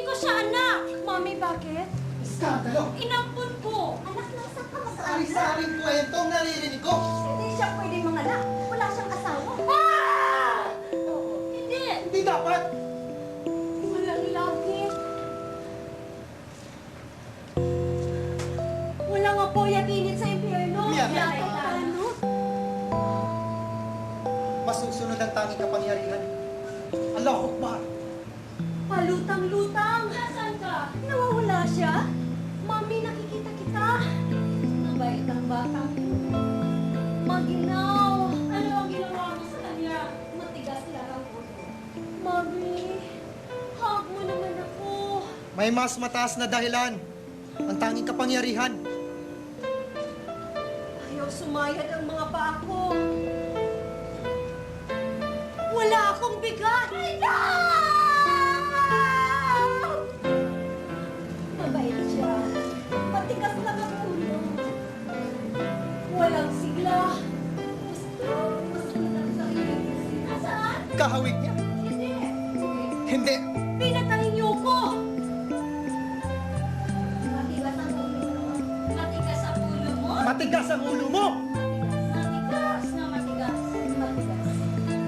ko siya anak! Mami, bakit? Iskandalo! Inampun ko! Anak, nasa ka mas Sari-saring kwentong naririnig ko! Hindi siya pwedeng manganak. Wala siyang asawa. Ah! Oo. Hindi! Hindi dapat! Walang langit. Walang apoy at init sa impyerno. Miyak. Ano? Masusunod ang tanging kapangyarihan. Allahu Akbar! Palutang-lutang! Nasaan ka? Nawawala siya? Mami, nakikita kita. Mabait ang batang ito. Maginaw! Ano ang ginawa mo sa kanya? Matigas lang ang ulo. Mami, hug mo naman ako. May mas mataas na dahilan. Ang tanging kapangyarihan. Ayaw sumayad ang mga paa ko. Wala akong bigat! No! Mabait siya. Matigas lang ang ulo. Walang sigla. Gusto ng sarili. Nasaan? Kahawig niya. Hindi. Hindi. Pinatayin niyo ko! Matigas ang ulo mo. Matigas ang ulo mo? Matigas ang ulo mo! Matigas na matigas. Matigas.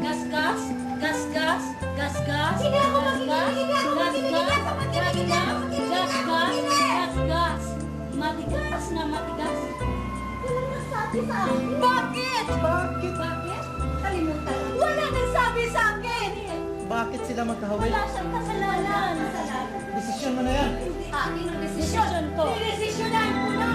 Gas-gas? Gas-gas? Gas-gas? Hindi ako makikinig! Hindi ako makikinig! Hindi ako makikinig! Hindi ako makikinig! Gas-gas? Gas-gas? Matigas na matigas. Walang nasabi sa akin. Bakit? Bakit? Bakit? Kalimutan. Wala nagsabi sa akin! Bakit sila magkahawig? Wala siyang kasalanan. Desisyon mo na yan. Akin ang desisyon ko. Dinesisyonan ko na!